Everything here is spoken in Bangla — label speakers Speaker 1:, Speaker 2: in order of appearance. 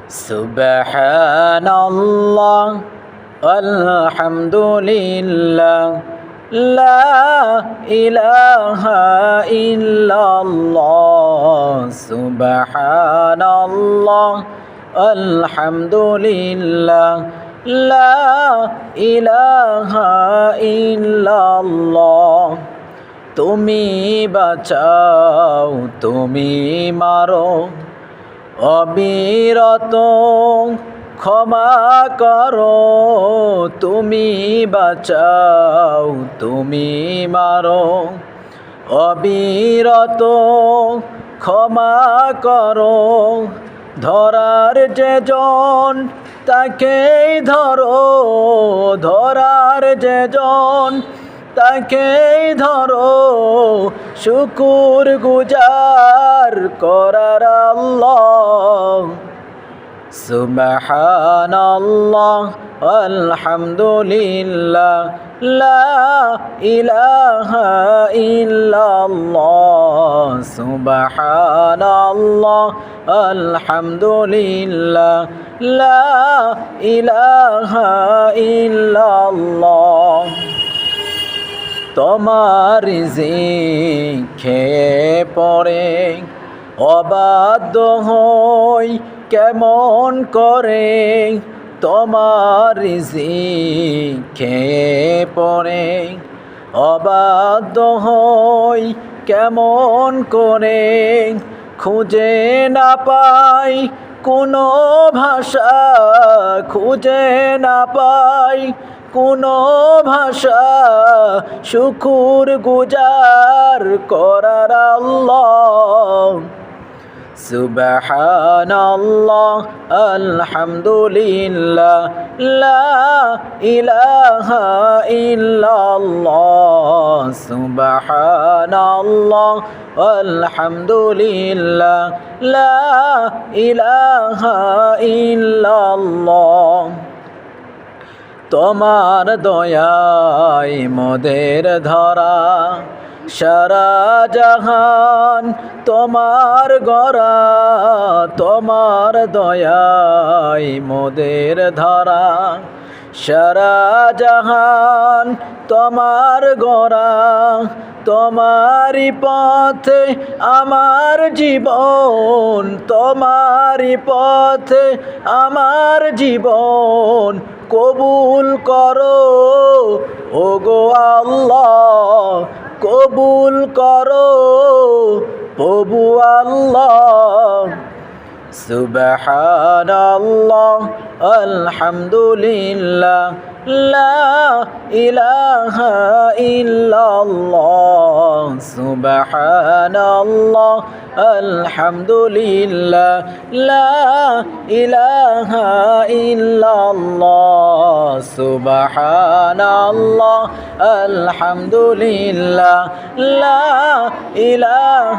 Speaker 1: সুবহানাল্লাহ আলহামদুলিল্লাহ লা ইলাহা ইল্লাল্লাহ সুবহানাল্লাহ আলহামদুলিল্লাহ লা ইলাহা ইল্লাল্লাহ। তুমি বাঁচাও তুমি মারো অবিরত ক্ষমা করো, তুমি বাঁচাও তুমি মারো অবিরত ক্ষমা করো। ধরার যে জন তাকেই ধরো, ধরার যে জন তাকেই ধরো, শুকুর গুজার করার আল্লাহ। সুবহানাল্লাহ আলহামদুলিল্লাহ লা ইলাহা ইল্লাল্লাহ সুবহানাল্লাহ আলহামদুলিল্লাহ লা ইলাহা ইল্লাল্লাহ। তোমার রিজিক খেয়ে পড়ে অবাধ্য হই কেমন করে, তোমার রিজিক খেয়ে পড়ে অবাধ্য হই কেমন করে। খুঁজে না পাই কোনো ভাষা, খুঁজে না পাই কোনো ভাষা, শুকুর গুজার করার আল্লাহ। সুবহানাল্লাহ আলহামদুলিল্লাহ লা ইলাহা ইল্লাল্লাহ সুবহানাল্লাহ আলহামদুলিল্লাহ লা ইলাহা ইল্লাল্লাহ। তোমার দয়ায় মোদের ধরা সারা জাহান তোমার গড়া, তোমার দয়ায় মোদের ধরা সারা জাহান তোমার গড়া। তোমারি পথে আমার জীবন, তোমারি পথে আমার জীবন, কবুল করো ওগো আল্লাহ, কবুল করো প্রভু আল্লাহ। সুবহানাল্লাহ আলহামদুলিল্লাহ লা ইলাহা ইল্লাল্লাহ সুবহানাল্লাহ আলহামদুলিল্লাহ লা ইলাহা ইল্লাল্লাহ সুবহানাল্লাহ আলহামদুলিল্লাহ লা ইলাহা